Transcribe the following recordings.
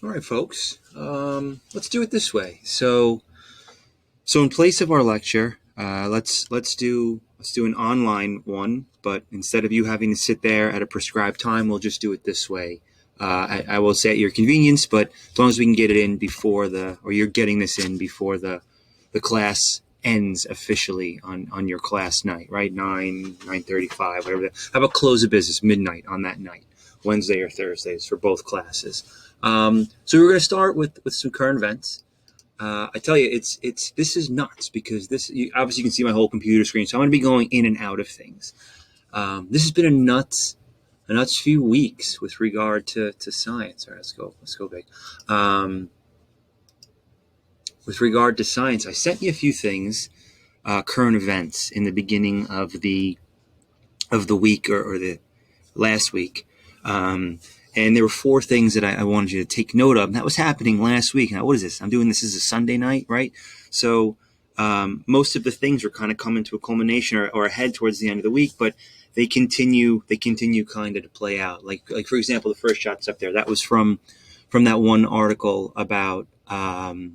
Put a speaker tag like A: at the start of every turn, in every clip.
A: All right, folks. Let's do it this way. So in place of our lecture, let's do an online one. But instead of you having to sit there at a prescribed time, we'll just do it this way. I will say at your convenience, but as long as we can get it in before or you're getting this in before the class ends officially on your class night, right? 9:35, whatever. How about close of business midnight on that night, Wednesday or Thursdays for both classes. So we're going to start with some current events. I tell you, it's this is nuts because obviously you can see my whole computer screen, so I'm going to be going in and out of things. This has been a nuts few weeks with regard to science. All right, let's go big. With regard to science, I sent you a few things, current events in the beginning of the week or the last week. And there were four things that I wanted you to take note of. And that was happening last week. Now, what is this? I'm doing this as a Sunday night, right? So most of the things are kind of coming to a culmination or ahead towards the end of the week, but they continue kind of to play out. Like for example, the first shot's up there. That was from that one article about the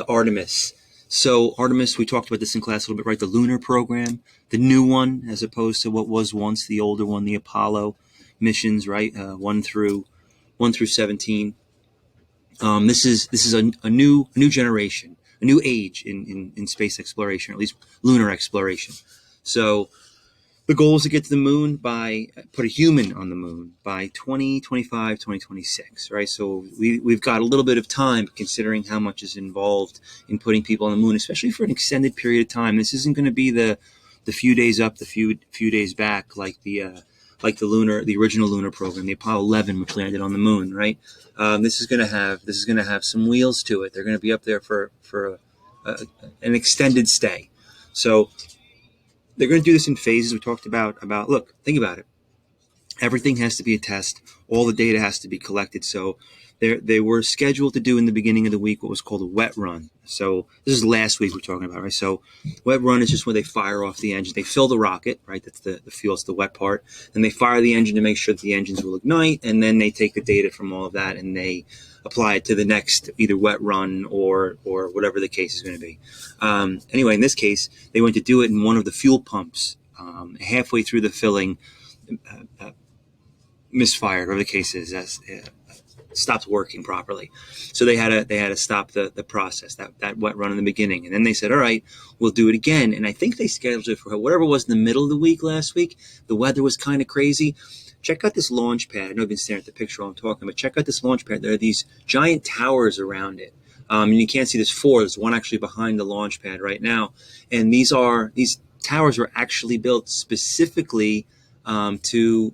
A: Artemis. So Artemis, we talked about this in class a little bit, right? The lunar program, the new one, as opposed to what was once the older one, the Apollo missions, right? 1 through 17. This is a new generation, a new age in space exploration, or at least lunar exploration. So the goal is to get to the moon put a human on the moon by 2025, 2026, right? So we've got a little bit of time considering how much is involved in putting people on the moon, especially for an extended period of time. This isn't going to be the few days up, the few days back, like the original lunar program, the Apollo 11, which landed on the moon, right? This is going to have some wheels to it. They're going to be up there for an extended stay. So they're going to do this in phases. We talked about look, think about it. Everything has to be a test. All the data has to be collected. So they were scheduled to do in the beginning of the week what was called a wet run. So this is last week we're talking about, right? So wet run is just when they fire off the engine. They fill the rocket, right? That's the fuel, it's the wet part. Then they fire the engine to make sure that the engines will ignite. And then they take the data from all of that and they apply it to the next either wet run or whatever the case is going to be. Anyway, in this case, they went to do it in one of the fuel pumps. Halfway through the filling, misfired, whatever the case is, stopped working properly. So they had to stop the process, that wet run in the beginning. And then they said, all right, we'll do it again. And I think they scheduled it for whatever was in the middle of the week last week. The weather was kind of crazy. Check out this launch pad. I know you've been staring at the picture while I'm talking, but check out this launch pad. There are these giant towers around it. And you can't see, there's one actually behind the launch pad right now. And these towers were actually built specifically to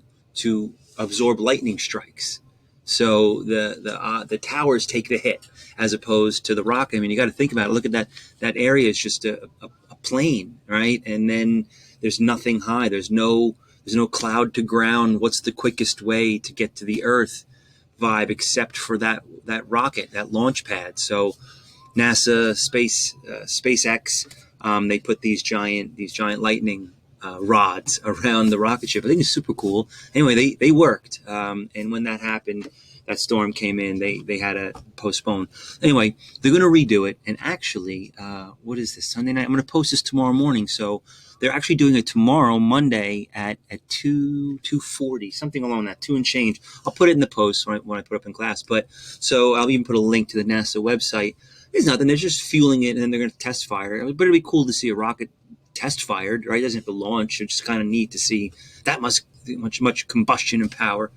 A: absorb lightning strikes. So the towers take the hit as opposed to the rocket. I mean, you got to think about it. Look at that area is just a plain, right? And then there's nothing high. There's no cloud to ground. What's the quickest way to get to the Earth vibe except for that rocket, that launch pad? So NASA, SpaceX, they put these giant lightning rods around the rocket ship. I think it's super cool. Anyway, they worked. And when that happened, that storm came in, they had to postpone. Anyway, they're going to redo it. And actually, what is this, Sunday night? I'm going to post this tomorrow morning. So they're actually doing it tomorrow, Monday at 2:40, something along that, 2 and change. I'll put it in the post when I put up in class. But so I'll even put a link to the NASA website. There's nothing. They're just fueling it, and then they're going to test fire. But it'd be cool to see a rocket test fired, right? It doesn't have to launch. It's just kind of neat to see that much combustion and power.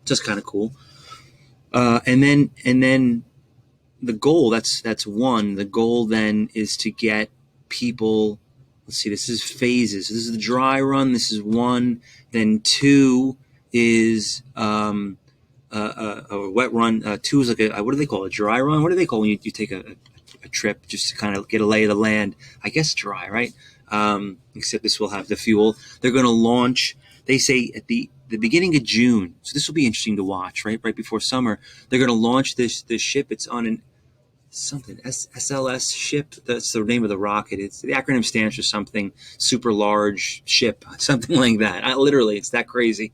A: Just kind of cool. And then the goal, that's one. The goal then is to get people. Let's see. This is phases. This is the dry run. This is one. Then two is a wet run. Two is like what do they call it? A dry run? What do they call when you take a trip just to kind of get a lay of the land? I guess dry, right? Except this will have the fuel. They're going to launch, they say, at the beginning of June. So this will be interesting to watch, right before summer. They're going to launch this ship. It's on an SLS ship. That's the name of the rocket. The acronym stands for something super large ship, something like that. Literally, it's that crazy.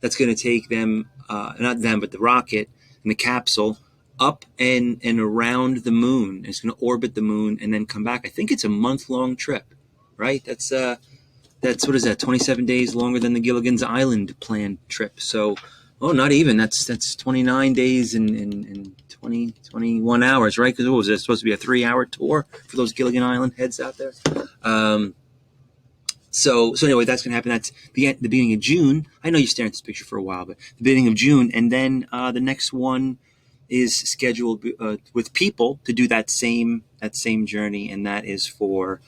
A: that's going to take them, not them, but the rocket and the capsule up and around the moon. It's going to orbit the moon and then come back. I think it's a month-long trip, right? That's what is that? 27 days longer than the Gilligan's Island planned trip. So, oh, not even. That's 29 days and 21 hours, right? Because what was it supposed to be, a 3-hour tour for those Gilligan Island heads out there? So anyway, that's going to happen. That's the beginning of June. I know you're staring at this picture for a while, but the beginning of June, and then the next one is scheduled with people to do that same journey, and that is for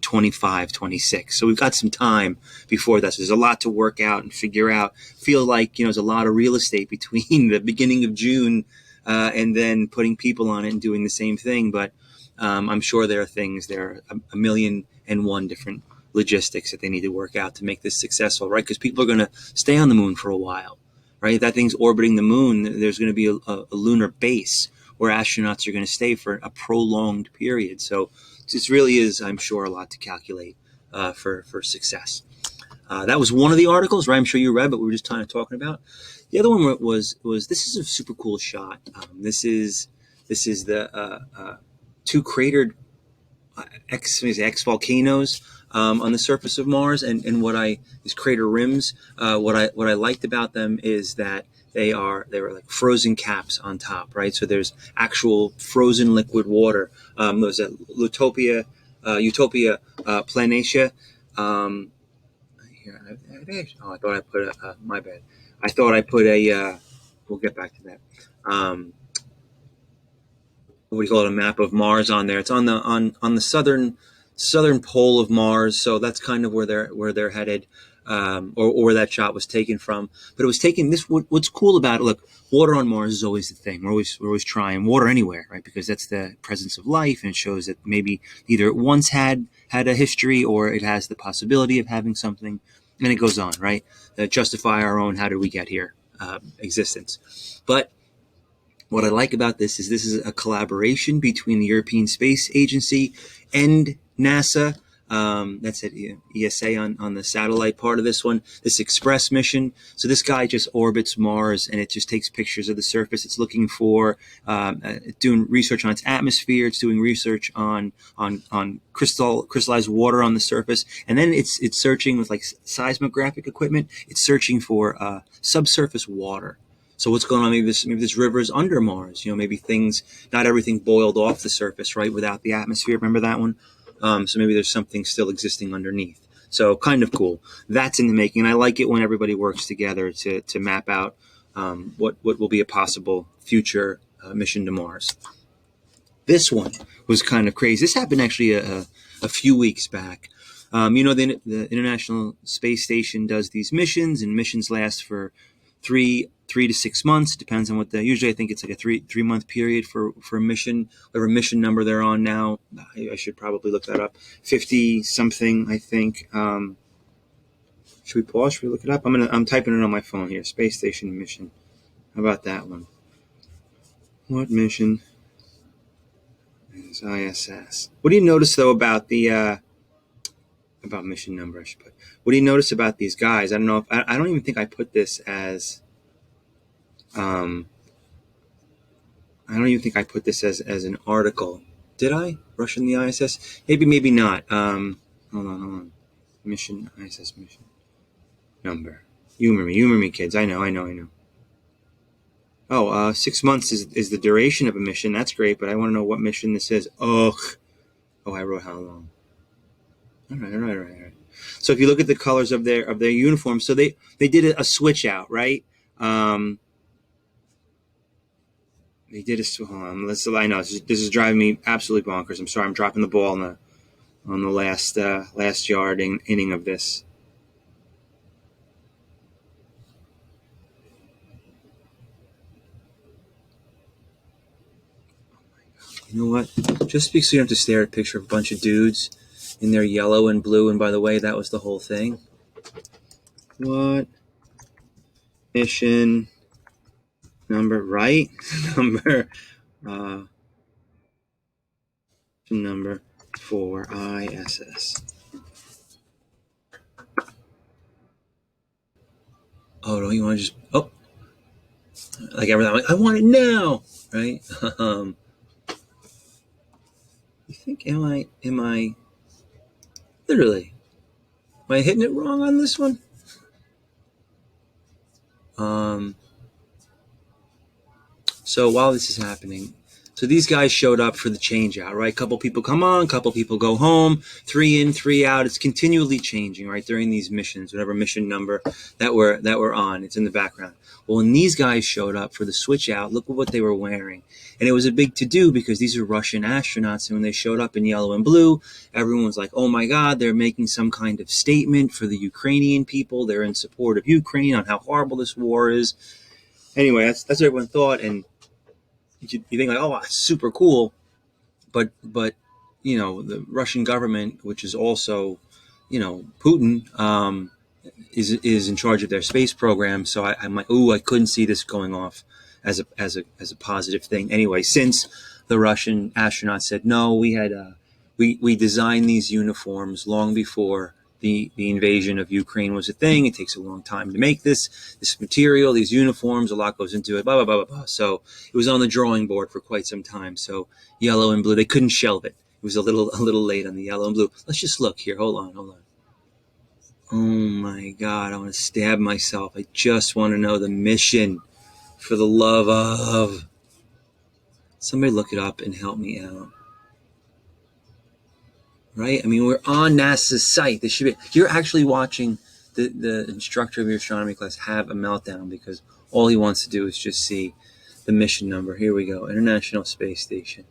A: 25, 26. So we've got some time before that. So there's a lot to work out and figure out. Feel like there's a lot of real estate between the beginning of June and then putting people on it and doing the same thing. But I'm sure there are a million and one different logistics that they need to work out to make this successful, right? Because people are going to stay on the moon for a while, right? If that thing's orbiting the moon, there's going to be a lunar base where astronauts are going to stay for a prolonged period. So this really is, I'm sure, a lot to calculate for success. That was one of the articles, right? I'm sure you read, but we were just kind of talking about. The other one was this is a super cool shot. This is the two cratered ex volcanoes on the surface of Mars, and these crater rims. What I liked about them is that they were like frozen caps on top, right? So there's actual frozen liquid water. There's a Utopia Planitia. I thought I put my bad. I thought I put a. We'll get back to that. What do you call it? A map of Mars on there. It's on the southern pole of Mars, so that's kind of where they're headed, or where that shot was taken from. But it was taken. What's cool about it? Look, water on Mars is always the thing. We're always trying water anywhere, right? Because that's the presence of life, and it shows that maybe either it once had a history, or it has the possibility of having something. And it goes on, right? That justify our own how did we get here existence. But what I like about this is a collaboration between the European Space Agency and NASA. That's at ESA on the satellite part of this one, this Express mission. So this guy just orbits Mars, and it just takes pictures of the surface. It's looking for, doing research on its atmosphere. It's doing research on crystallized water on the surface. And then it's searching with like seismographic equipment. It's searching for subsurface water. So what's going on? Maybe this river is under Mars. Maybe not everything boiled off the surface, right? Without the atmosphere. Remember that one? So maybe there's something still existing underneath. So kind of cool. That's in the making. And I like it when everybody works together to map out what will be a possible future mission to Mars. This one was kind of crazy. This happened actually a few weeks back. The International Space Station does these missions, and missions last for 3 to 6 months. Depends on usually I think it's like a three month period for a mission, whatever mission number they're on now. I should probably look that up. 50 something, I think. Should we pause? Should we look it up? I'm typing it on my phone here. Space Station mission. How about that one? What mission is ISS? What do you notice though about the about mission number? I should put. What do you notice about these guys? I don't know if I don't even think I put this as. I don't even think I put this as an article. Did I? Russian the ISS? Maybe not. Hold on. Mission, ISS mission. Number. Humor me, kids. I know. Oh, 6 months is the duration of a mission. That's great, but I want to know what mission this is. Oh, I wrote how long. All right. So if you look at the colors of their uniform, so they did a switch out, right? They did hold on. I know this is driving me absolutely bonkers. I'm sorry. I'm dropping the ball on the last yard inning of this. You know what? Just because you don't have to stare at a picture of a bunch of dudes in their yellow and blue, and by the way, that was the whole thing. What mission number? Right number for ISS. oh, don't you want to just, oh, like everything, I'm like, I want it now, right? You think, literally, am I hitting it wrong on this one? Um, So while this is happening, so these guys showed up for the change out, right? Couple people come on, couple people go home, 3 in, 3 out. It's continually changing, right? During these missions, whatever mission number that we're on, it's in the background. Well, when these guys showed up for the switch out, look at what they were wearing. And it was a big to-do because these are Russian astronauts. And when they showed up in yellow and blue, everyone was like, oh my God, they're making some kind of statement for the Ukrainian people. They're in support of Ukraine on how horrible this war is. Anyway, that's what everyone thought. And you think like, oh, that's super cool, but the Russian government, which is also, Putin, is in charge of their space program. So I'm like, oh, I couldn't see this going off as a positive thing. Anyway, since the Russian astronauts said no, we designed these uniforms long before the invasion of Ukraine was a thing. It takes a long time to make this material, these uniforms. A lot goes into it. Blah blah blah blah blah. So it was on the drawing board for quite some time. So yellow and blue, they couldn't shelve it. It was a little late on the yellow and blue. Let's just look here. Hold on. Oh my God, I want to stab myself. I just want to know the mission, for the love of. Somebody look it up and help me out. Right? I mean, we're on NASA's site. This should be. You're actually watching the instructor of your astronomy class have a meltdown because all he wants to do is just see the mission number. Here we go. International Space Station.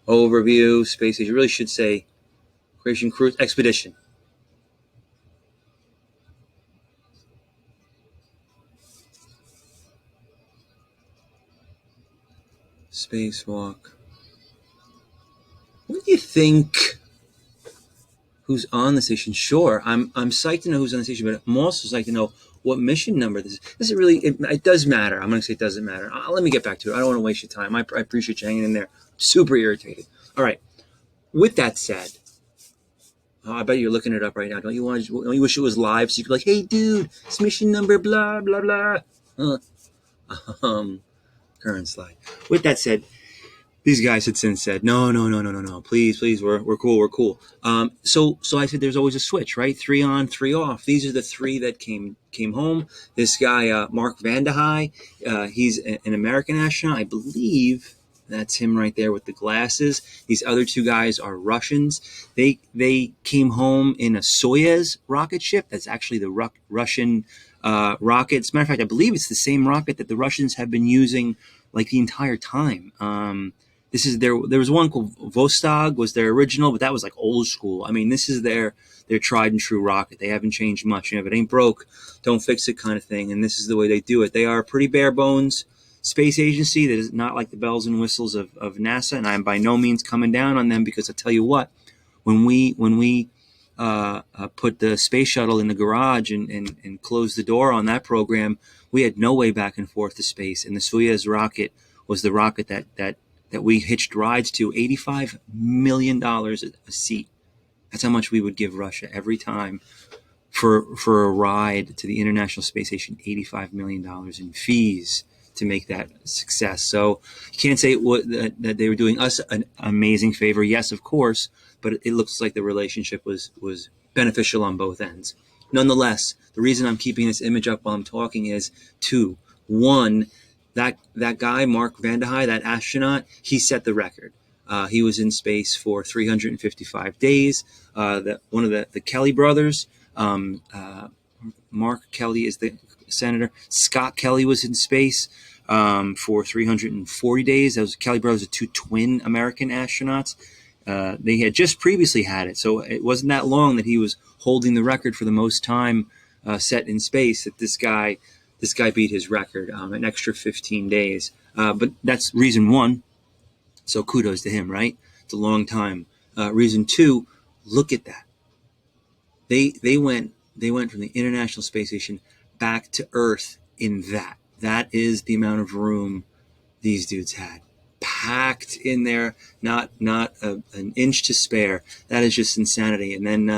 A: Overview, Space Station. You really should say Creation Cruise Expedition. Spacewalk. What do you think? Who's on the station? Sure, I'm psyched to know who's on the station, but I'm also psyched to know what mission number this is. This is really, it does matter. I'm going to say it doesn't matter. Let me get back to it. I don't want to waste your time. I appreciate you hanging in there. Super irritated. All right. With that said, I bet you're looking it up right now. Don't you wish it was live so you could be like, hey, dude, it's mission number blah blah blah. Current slide. With that said, these guys had since said, no, please, we're cool. So I said, there's always a switch, right? 3 on, 3 off. These are the 3 that came home. This guy, Mark Vande Hei, he's an American astronaut, I believe. That's him right there with the glasses. These other 2 guys are Russians. They came home in a Soyuz rocket ship. That's actually the Russian rocket. As a matter of fact, I believe it's the same rocket that the Russians have been using like the entire time. This is there was one called Vostok was their original, but that was like old school. I mean, this is their tried and true rocket. They haven't changed much. If it ain't broke, don't fix it kind of thing. And this is the way they do it. They are a pretty bare bones space agency that is not like the bells and whistles of NASA. And I'm by no means coming down on them because I tell you what, when we put the space shuttle in the garage and closed the door on that program, we had no way back and forth to space. And the Soyuz rocket was the rocket that we hitched rides to. $85 million a seat. That's how much we would give Russia every time for a ride to the International Space Station. $85 million in fees to make that a success. So you can't say that they were doing us an amazing favor. Yes, of course, but it looks like the relationship was beneficial on both ends. Nonetheless, the reason I'm keeping this image up while I'm talking is 2. 1, that guy, Mark Vande Hei, that astronaut, he set the record. He was in space for 355 days. One of the Kelly brothers, Mark Kelly is the senator. Scott Kelly was in space for 340 days. Those Kelly brothers are 2 twin American astronauts. They had just previously had it, so it wasn't that long that he was holding the record for the most time set in space. That this guy beat his record, an extra 15 days. But that's reason 1. So kudos to him, right? It's a long time. Reason 2, look at that. They went from the International Space Station back to Earth in that. That is the amount of room these dudes had. packed in there, not an inch to spare. That is just insanity. And then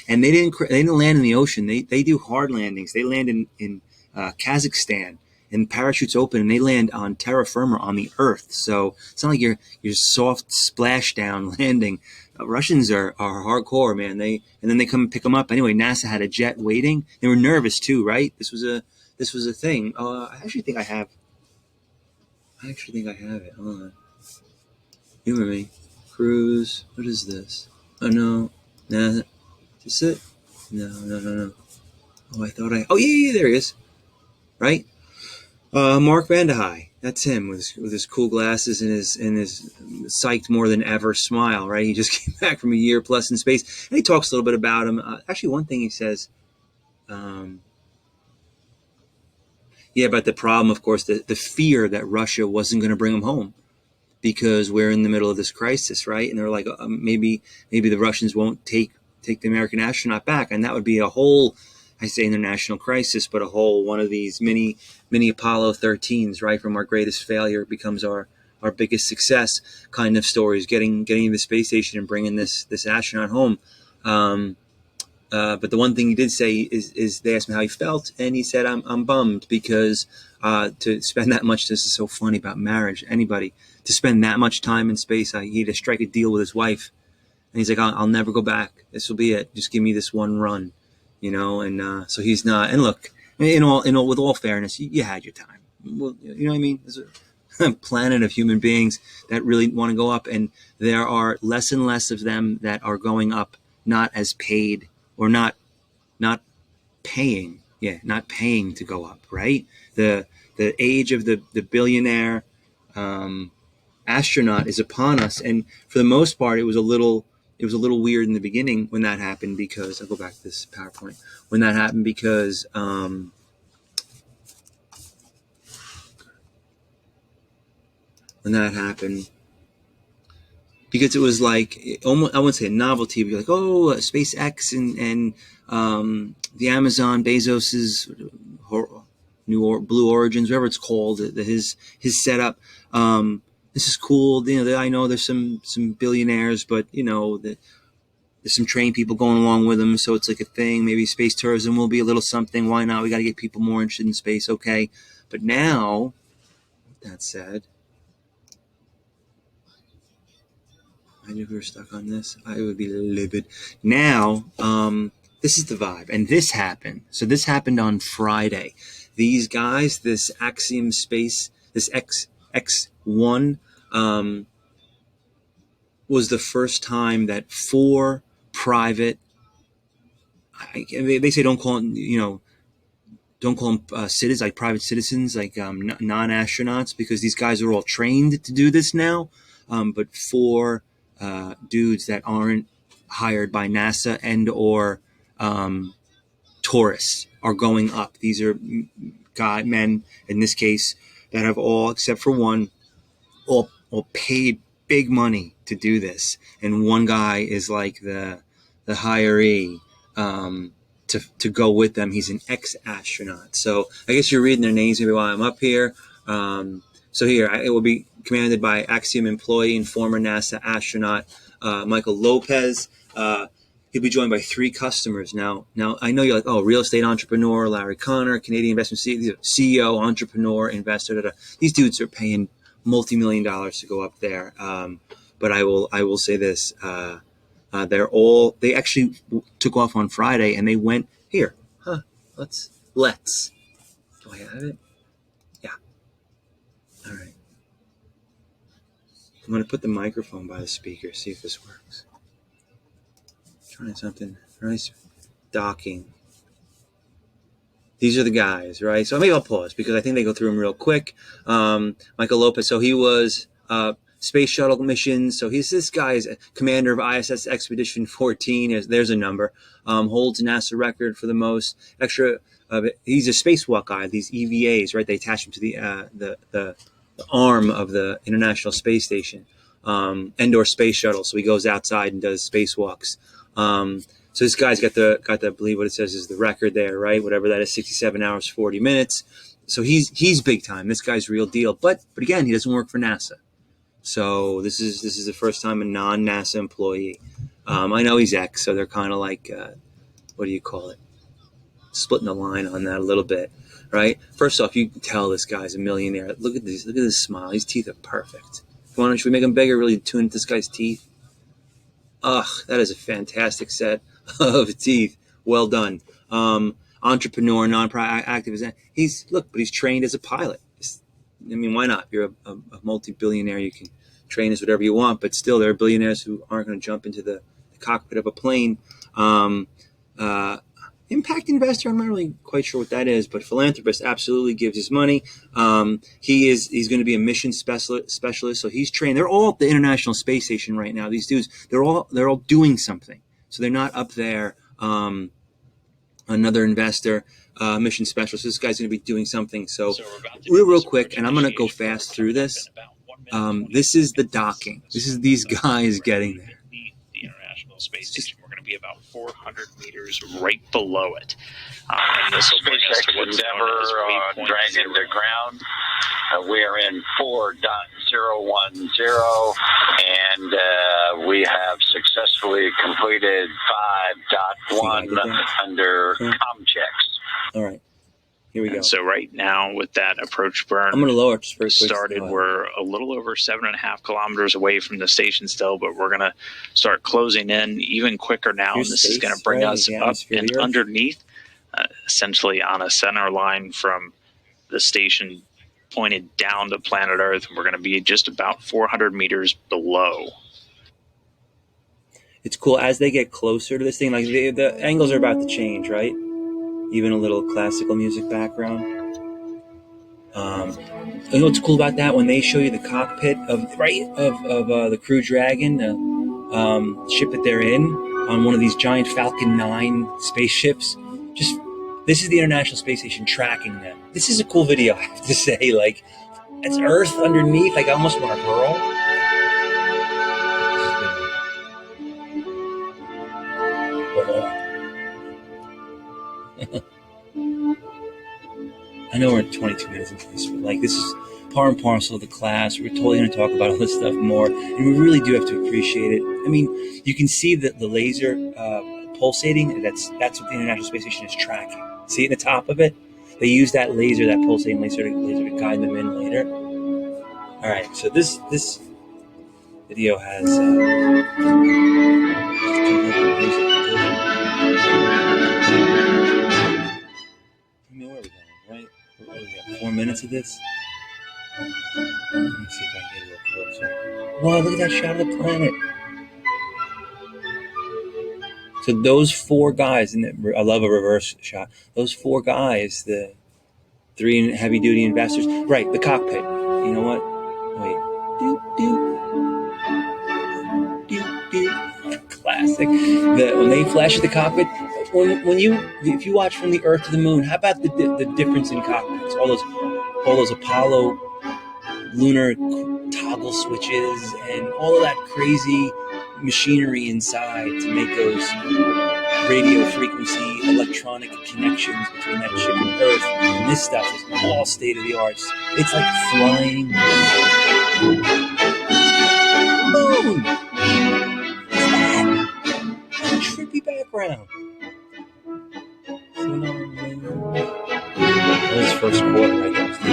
A: and they didn't land in the ocean. They do hard landings. They land in Kazakhstan, and parachutes open, and they land on terra firma, on the earth. So it's not like you're soft splashdown landing. Russians are hardcore, man. And then they come and pick them up. Anyway, NASA had a jet waiting. They were nervous too, right? This was a thing. I actually think I have it. Hold on. Humor me. Cruise. What is this? Oh no. Nah. Is it? No. Oh, I thought Oh yeah, there he is. Right? Mark Vandehei. That's him with his cool glasses and his psyched more than ever smile. Right? He just came back from a year plus in space, and he talks a little bit about him. Actually, one thing he says. Yeah, but the problem, of course, the fear that Russia wasn't going to bring him home because we're in the middle of this crisis, right? And they're like, maybe the Russians won't take the American astronaut back, and that would be a whole, I say, international crisis, but a whole one of these mini Apollo 13s, right? From our greatest failure becomes our biggest success kind of stories, getting to the space station and bringing this astronaut home. But the one thing he did say is they asked me how he felt, and he said, I'm bummed because to spend that much, this is so funny about marriage, anybody, to spend that much time in space, he had to strike a deal with his wife. And he's like, I'll never go back. This will be it. Just give me this one run, and so he's not. And look, with all fairness, you had your time. Well, you know what I mean? There's a planet of human beings that really want to go up, and there are less and less of them that are going up, not as paid or not paying. Yeah, not paying to go up, right? The age of the billionaire astronaut is upon us, and for the most part, it was a little weird in the beginning when that happened, because I'll go back to this PowerPoint when that happened because because it was like almost, I wouldn't say a novelty, but like, SpaceX and the Amazon, Bezos's Blue Origins, whatever it's called, his setup. This is cool. I know there's some billionaires, but there's some trained people going along with them, so it's like a thing. Maybe space tourism will be a little something. Why not? We got to get people more interested in space. Okay, but now, that said, I knew we were stuck on this. I would be livid. Now, this is the vibe, and this happened. So this happened on Friday. These guys, this Axiom Space, this X1, was the first time that 4 private. They say don't call them, citizens, like private citizens, like non-astronauts, because these guys are all trained to do this now. But 4 dudes that aren't hired by NASA and or tourists are going up. These are men in this case that have all, except for one, all paid big money to do this, and one guy is like the hiree to go with them. He's an ex-astronaut. So I guess you're reading their names maybe while I'm up here. So here, it will be commanded by Axiom employee and former NASA astronaut Michael Lopez. He'll be joined by 3 customers. Now I know you're like, real estate entrepreneur Larry Connor, Canadian investment CEO, entrepreneur, investor. These dudes are paying multi-million dollars to go up there. But I will say this: they actually took off on Friday, and they went here. Let's. Do I have it? Yeah. All right. I'm going to put the microphone by the speaker, see if this works. Trying something nice. Docking. These are the guys, right? So maybe I'll pause because I think they go through them real quick. Michael Lopez. So he was space shuttle missions. So this guy is commander of ISS Expedition 14. There's a number. Holds a NASA record for the most extra. He's a spacewalk guy. These EVAs, right? They attach him to the arm of the International Space Station, and/or space shuttle. So he goes outside and does spacewalks. So this guy's got the I believe what it says is the record there, right? Whatever that is, 67 hours, 40 minutes. So he's big time. This guy's real deal. But again, he doesn't work for NASA. So this is the first time a non-NASA employee. I know he's ex, so they're kind of like, what do you call it? Splitting the line on that a little bit, right? First off, you can tell this guy's a millionaire. Look at this. Look at his smile. His teeth are perfect. Why don't we make him bigger? Really tune into this guy's teeth. Ugh, that is a fantastic set of teeth. Well done. Entrepreneur, non-profit activist. But he's trained as a pilot. I mean, why not? If you're a multi-billionaire, you can train as whatever you want, but still there are billionaires who aren't going to jump into the cockpit of a plane. Impact investor, I'm not really quite sure what that is, but philanthropist absolutely gives his money. He's going to be a mission specialist, so he's trained. They're all at the International Space Station right now. These dudes, they're all doing something. So they're not up there. Another investor, mission specialist. This guy's going to be doing something. So real quick, and I'm going to go fast through this. This is the docking. This is these guys getting there.
B: The International Space Station. We're going to be about 400 meters right below it. And this will bring us to what's known as waypoint
C: Dragon to ground. We're in 4.010, and we have successfully completed 5.1 under com checks.
A: All right. Here we go.
B: And so right now with that approach burn,
A: I'm going to lower it just very quick.
B: Started, we're a little over 7.5 kilometers away from the station still, but we're going to start closing in even quicker now.
A: Here's
B: and this
A: space,
B: is going to bring
A: right,
B: us up and underneath, essentially on a center line from the station pointed down to planet Earth. And we're going to be just about 400 meters below.
A: It's cool as they get closer to this thing, like the angles are about to change, right? Even a little classical music background. You know what's cool about that? When they show you the cockpit of the Crew Dragon, the ship that they're in, on one of these giant Falcon 9 spaceships. This is the International Space Station tracking them. This is a cool video, I have to say. Like, it's Earth underneath. Like, I almost want to hurl. I know we're 22 minutes into this, but like, this is part and parcel of the class. We're totally going to talk about all this stuff more, and we really do have to appreciate it. I mean, you can see that the laser pulsating. That's what the International Space Station is tracking. See at the top of it? They use that laser, that pulsating laser to guide them in later. All right, so this video has. Where are we going? Right? We got 4 minutes of this. Let me see if I can get a little closer. Wow, look at that shot of the planet. So those four guys, and I love a reverse shot. Those four guys, the 3 heavy-duty investors, right? The cockpit. You know what? Wait. Classic. When they flash at the cockpit. If you watch from the Earth to the Moon, how about the difference in cockpits? All those Apollo lunar toggle switches and all of that crazy machinery inside to make those radio frequency electronic connections between that ship and Earth. And this stuff is all state of the art. It's like flying moon. What's that? What a trippy background. That was first quarter, right? That was the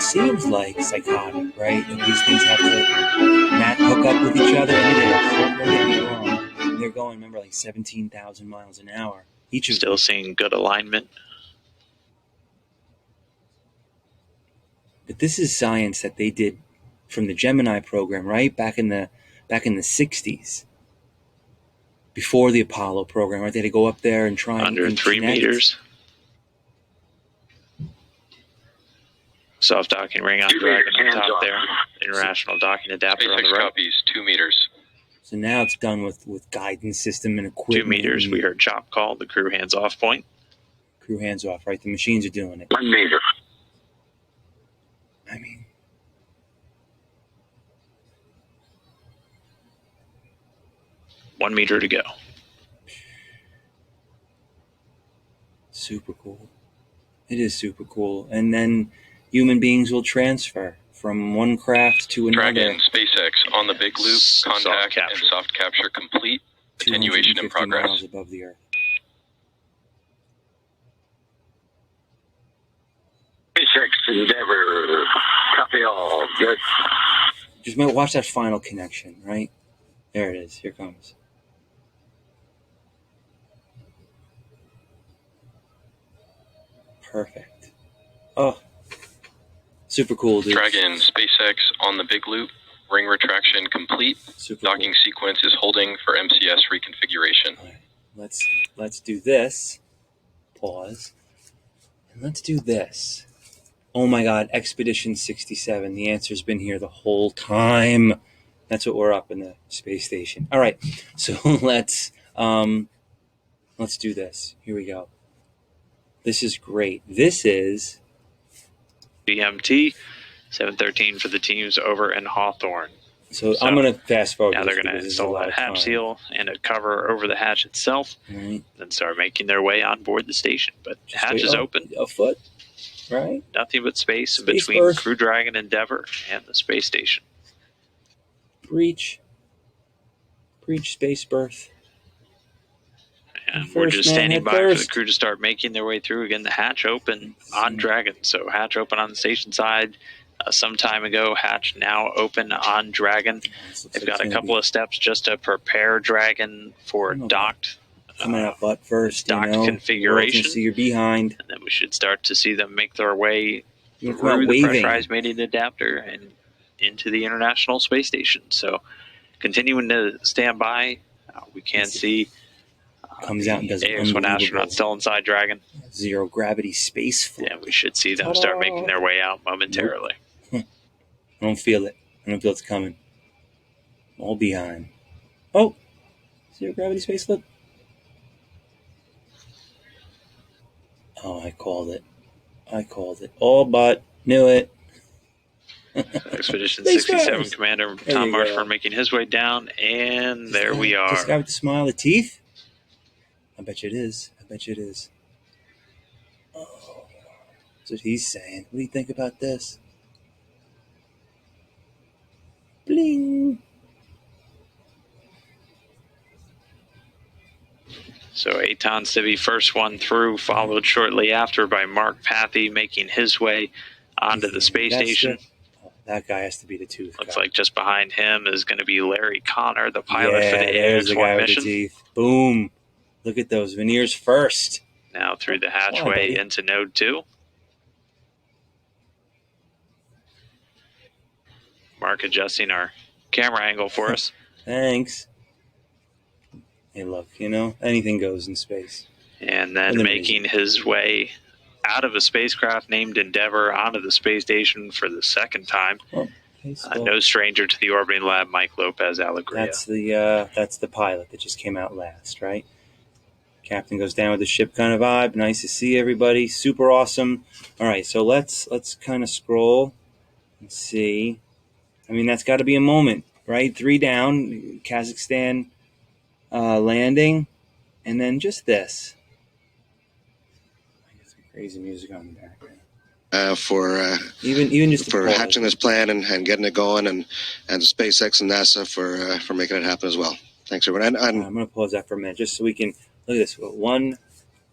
A: seems like psychotic, right? That these things have to hook up with each other, and it is. Don't get me wrong. They're going, remember, like 17,000 miles an hour. Each of
B: Still
A: them.
B: Seeing good alignment.
A: But this is science that they did from the Gemini program, right? Back in the 60s. Before the Apollo program, right? They had to go up there and try
B: under
A: and
B: 3
A: connect.
B: meters. Soft docking ring on
C: 2
B: Dragon
C: meters,
B: on
C: hands
B: top
C: off.
B: there. International docking adapter on
D: SpaceX
B: the right.
D: copies 2 meters.
A: So now it's done with guidance system and
B: 2
A: equipment.
B: meters.
A: and
B: We heard chop call, the crew hands off point.
A: crew hands off, right? The machines are doing it.
C: 1 meter.
A: I mean,
B: One meter to go.
A: super cool. It is super cool. And then human beings will transfer from one craft to another.
D: Dragon, SpaceX on the big loop,
B: Soft
D: contact and
B: capture.
D: soft capture complete. Attenuation in
A: 250
D: progress.
A: miles above the Earth.
C: SpaceX Endeavor. Copy all. Good.
A: Just might watch that final connection, right? There it is. Here it comes. Perfect. Oh, super cool, dude.
D: Dragon, SpaceX on the big loop, ring retraction complete.
A: Super
D: Docking sequence is holding for MCS reconfiguration.
A: cool. All right. Let's do this. Pause. And let's do this. Oh my God, Expedition 67. The answer's been here the whole time. That's what we're up in the space station. All right, so let's do this. Here we go. This is great. This is
B: GMT, 7:13 for the teams over in Hawthorne.
A: so.
B: So,
A: I'm gonna fast forward.
B: Now
A: this
B: they're going to
A: because this is a
B: install
A: lot
B: that
A: of
B: hatch
A: time.
B: seal and a cover over the hatch itself,
A: All right.
B: then start making their way on board the station. But the
A: Just
B: hatch
A: wait
B: is
A: up
B: open.
A: a foot, right?
B: Nothing but space in
A: Space
B: between
A: berth.
B: Crew Dragon Endeavor and the space station.
A: Breach space berth.
B: And
A: First
B: we're just
A: man
B: standing
A: head
B: by for the
A: first.
B: crew to start making their way through. Again, the hatch open on Dragon. So hatch open on the station side some time ago. Hatch now open on Dragon.
A: This looks
B: They've
A: like
B: got
A: it's
B: a
A: gonna
B: couple of steps just to prepare Dragon for
A: Oh,
B: docked.
A: be coming out butt first. You
B: docked
A: know,
B: configuration.
A: You can see you're behind.
B: And then we should start to see them make their way
A: You come out
B: through the
A: waving.
B: pressurized mating adapter and into the International Space Station. So continuing to stand by, we can see
A: Comes out and does an
B: AX-1
A: unbelievable
B: astronaut still inside Dragon.
A: zero gravity space flip.
B: And we should see them start making their way out momentarily.
A: I don't feel it. I don't feel it's coming. I'm all behind. Oh, zero gravity space flip. Oh, I called it. All but knew it.
B: Expedition
A: Space
B: 67
A: Force.
B: Commander
A: There
B: Tom
A: you go.
B: Marshford making his way down, and there we are.
A: This guy with the smile, the teeth. I bet you it is. Oh, that's what he's saying. What do you think about this? Bling.
B: So Eitan Civi, first one through, followed shortly after by Mark Pathy making his way onto the space
A: That's
B: station.
A: that guy has to be the tooth.
B: Looks
A: guy.
B: like just behind him is going to be Larry Connor, the pilot for the
A: there's the guy
B: AX-1
A: with the
B: mission.
A: teeth. Boom. Look at those veneers first.
B: Now through the
A: Come on,
B: hatchway
A: buddy.
B: into Node 2. Mark adjusting our camera angle for us.
A: Thanks. Hey, look, anything goes in space.
B: And then
A: Elimination.
B: making his way out of a spacecraft named Endeavor onto the space station for the second time.
A: Okay, so
B: No stranger to the orbiting lab, Mike Lopez Alegria.
A: that's the pilot that just came out last, right? Captain goes down with the ship kind of vibe. Nice to see everybody. Super awesome. All right, so let's kind of scroll and see. I mean, that's got to be a moment, right? 3 down, Kazakhstan landing, and then just this. I got some crazy music on the background.
E: For
A: Even just the
E: for
A: pause.
E: hatching this plan and getting it going, and SpaceX and NASA for making it happen as well. Thanks, everyone. And
A: I'm going to pause that for a minute just so we can look at this. 1,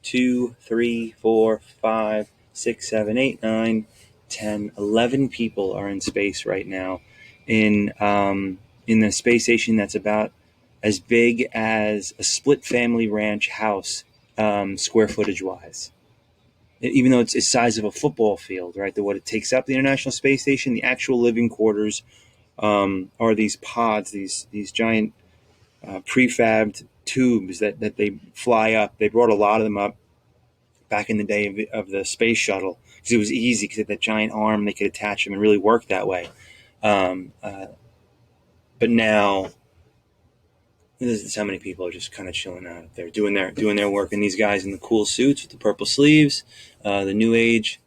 A: 2, 3, 4, 5, 6, 7, 8, 9, 10, 11 people are in space right now in the space station that's about as big as a split family ranch house, square footage wise. Even though it's the size of a football field, right? What it takes up the International Space Station, the actual living quarters are these pods, these giant prefabbed tubes that they fly up. They brought a lot of them up back in the day of the space shuttle, because it was easy because it had that giant arm, they could attach them and really work that way. But now, this is how many people are just kind of chilling out there, doing their work. And these guys in the cool suits with the purple sleeves, the new age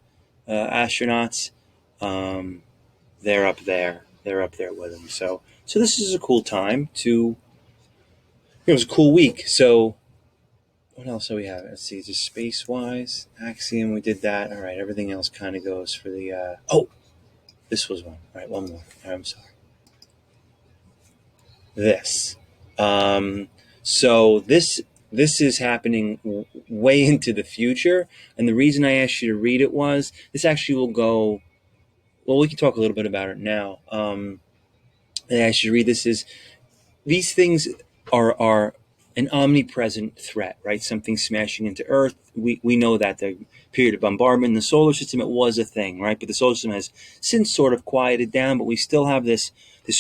A: astronauts, they're up there. They're up there with them. So this is a cool time to. It was a cool week. So what else do we have? Let's see, just space wise, Axiom, we did that. All right, everything else kind of goes for the. This was one. All right, one more. I'm sorry. This. So this is happening way into the future, and the reason I asked you to read it was this actually will go. Well, we can talk a little bit about it now. I asked you to read this. These things are an omnipresent threat, right? Something smashing into Earth. We know that the period of bombardment in the solar system, it was a thing, right? But the solar system has since sort of quieted down, but we still have this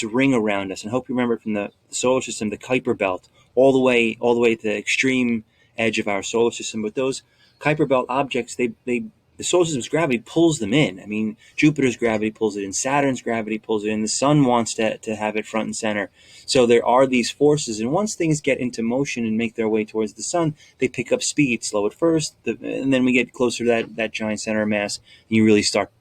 A: ring around us. And I hope you remember from the solar system, the Kuiper Belt, all the way to the extreme edge of our solar system. But those Kuiper Belt objects, the solar system's gravity pulls them in. I mean, Jupiter's gravity pulls it in, Saturn's gravity pulls it in, the sun wants to have it front and center. So there are these forces, and once things get into motion and make their way towards the sun, they pick up speed, slow at first, and then we get closer to that giant center of mass, and you really start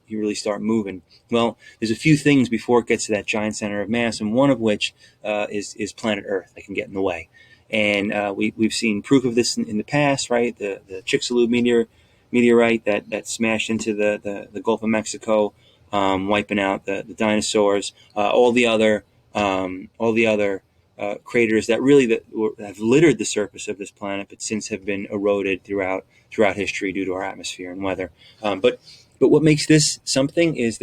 A: moving. Well, there's a few things before it gets to that giant center of mass, and one of which is planet Earth that can get in the way. And we've seen proof of this in the past, right? The Chicxulub meteorite that smashed into the Gulf of Mexico, wiping out the dinosaurs, all the other craters that have littered the surface of this planet, but since have been eroded throughout history due to our atmosphere and weather. But what makes this something is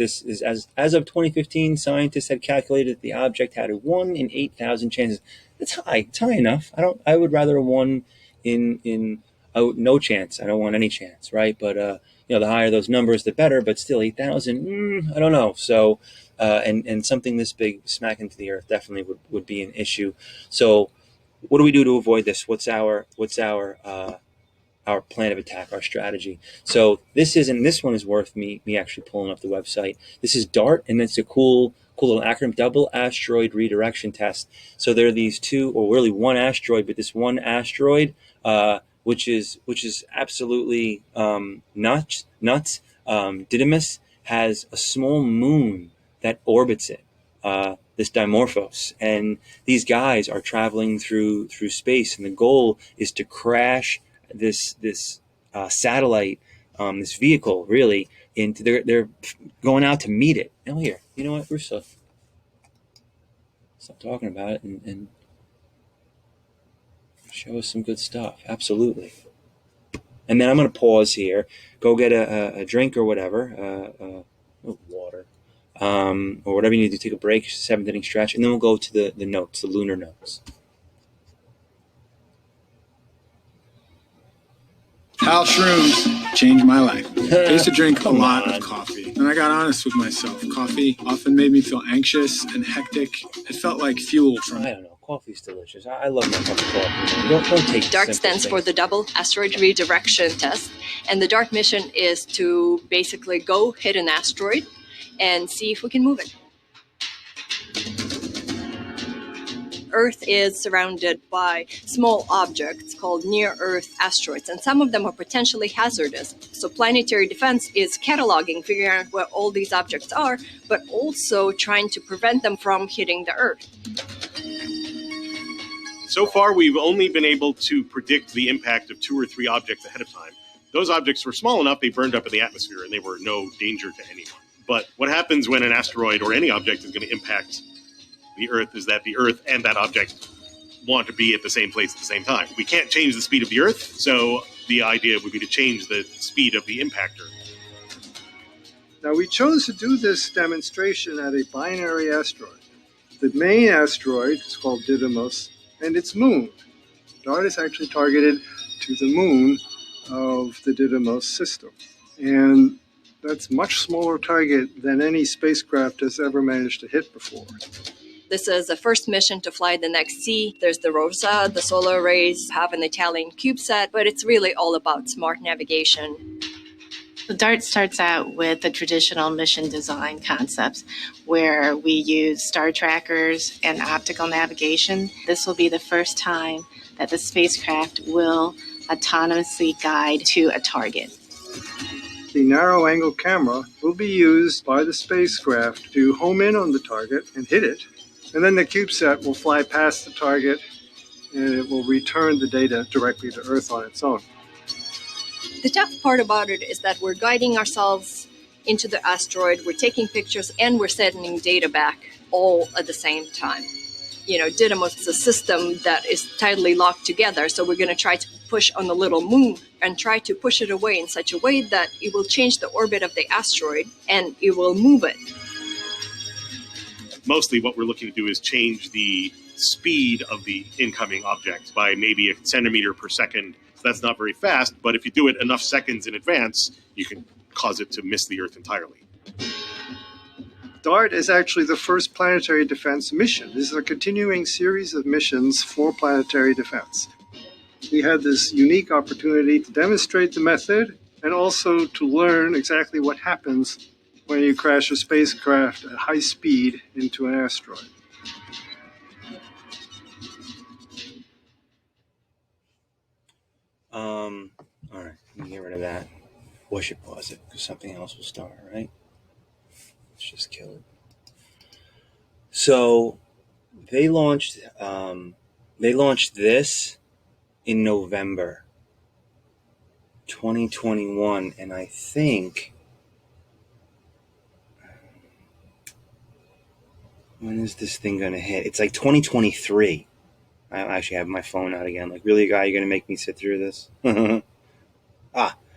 A: as of 2015, scientists had calculated that the object had a 1 in 8,000 chances. That's high. It's high enough. I would rather a 1 in no chance. I don't want any chance, right? But the higher those numbers, the better. But still, 8,000. I don't know. So, and something this big smack into the Earth definitely would be an issue. So, what do we do to avoid this? What's our plan of attack, our strategy? So this one is worth me actually pulling up the website. This is DART, and it's a cool little acronym, Double Asteroid Redirection Test. So there are these two, or really one asteroid, but this one asteroid, which is absolutely nuts. Didymos has a small moon that orbits it. This Dimorphos, and these guys are traveling through space, and the goal is to crash this satellite, this vehicle, really, into they're going out to meet it. Oh, here, you know what, Russo, stop talking about it and show us some good stuff. Absolutely. And then I'm going to pause here, go get a drink or whatever, water, or whatever you need to take a break, 7th inning stretch, and then we'll go to the notes, the lunar notes.
F: Hal Shrooms changed my life. I used to drink a lot of coffee, and I got honest with myself. Coffee often made me feel anxious and hectic. It felt like fuel from...
A: I don't know. Coffee's delicious. I love my cup of coffee. Don't take
G: DART stands for the Double Asteroid Redirection Test, and the DART mission is to basically go hit an asteroid and see if we can move it. Earth is surrounded by small objects called near-Earth asteroids, and some of them are potentially hazardous. So planetary defense is cataloging, figuring out where all these objects are, but also trying to prevent them from hitting the Earth.
H: So far, we've only been able to predict the impact of 2 or 3 objects ahead of time. Those objects were small enough, they burned up in the atmosphere, and they were no danger to anyone. But what happens when an asteroid or any object is going to impact the Earth is that the Earth and that object want to be at the same place at the same time. We can't change the speed of the Earth, so the idea would be to change the speed of the impactor.
I: Now, we chose to do this demonstration at a binary asteroid. The main asteroid is called Didymos, and its moon. DART is actually targeted to the moon of the Didymos system. And that's a much smaller target than any spacecraft has ever managed to hit before.
G: This is the first mission to fly the next C. There's the ROSA, the solar arrays, have an Italian CubeSat, but it's really all about smart navigation.
J: The DART starts out with the traditional mission design concepts where we use star trackers and optical navigation. This will be the first time that the spacecraft will autonomously guide to a target.
I: The narrow angle camera will be used by the spacecraft to home in on the target and hit it. And then the CubeSat will fly past the target and it will return the data directly to Earth on its own.
G: The tough part about it is that we're guiding ourselves into the asteroid, we're taking pictures, and we're sending data back all at the same time. You know, Didymos is a system that is tightly locked together, so we're going to try to push on the little moon and try to push it away in such a way that it will change the orbit of the asteroid and it will move it.
H: Mostly what we're looking to do is change the speed of the incoming object by maybe a centimeter per second. So that's not very fast, but if you do it enough seconds in advance, you can cause it to miss the Earth entirely.
I: DART is actually the first planetary defense mission. This is a continuing series of missions for planetary defense. We had this unique opportunity to demonstrate the method and also to learn exactly what happens when you crash a spacecraft at high speed into an asteroid.
A: All right, let me get rid of that. We should pause it because something else will start, right? Let's just kill it. So they launched this in November 2021, and I think when is this thing gonna hit? It's like 2023. I actually have my phone out again. Like, really, guy, you're gonna make me sit through this?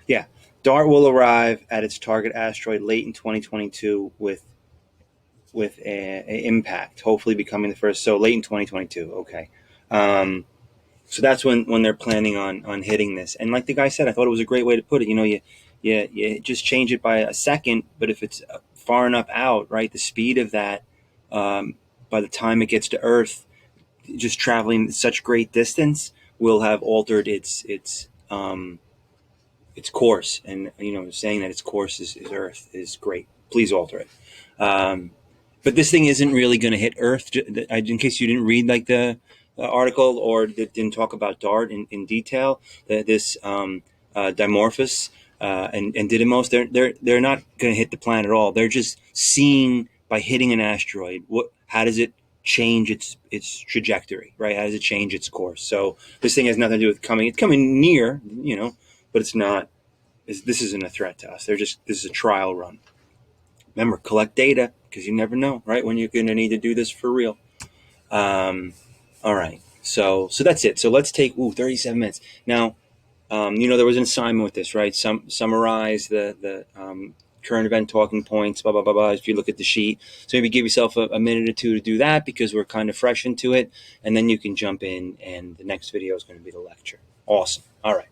A: Yeah. DART will arrive at its target asteroid late in 2022 with a impact, hopefully becoming the first. So late in 2022. Okay. So that's when they're planning on hitting this. And like the guy said, I thought it was a great way to put it. You know, you just change it by a second, but if it's far enough out, right, the speed of that, by the time it gets to Earth, just traveling such great distance will have altered its course. And, you know, saying that its course is Earth is great. Please alter it. But this thing isn't really going to hit Earth. In case you didn't read like the article or didn't talk about DART in detail, this Dimorphos and Didymos, they're not going to hit the planet at all. They're just seeing by hitting an asteroid how does it change its trajectory, right? How does it change its course? So this thing has nothing to do with coming. It's coming near, you know, but it's not. This isn't a threat to us. This is a trial run. Remember, collect data because you never know, right? When you're going to need to do this for real. All right. So that's it. So let's take 37 minutes now. You know, there was an assignment with this, right? Summarize the current event talking points, blah, blah, blah, blah, if you look at the sheet. So maybe give yourself a minute or two to do that because we're kind of fresh into it. And then you can jump in and the next video is going to be the lecture. Awesome. All right.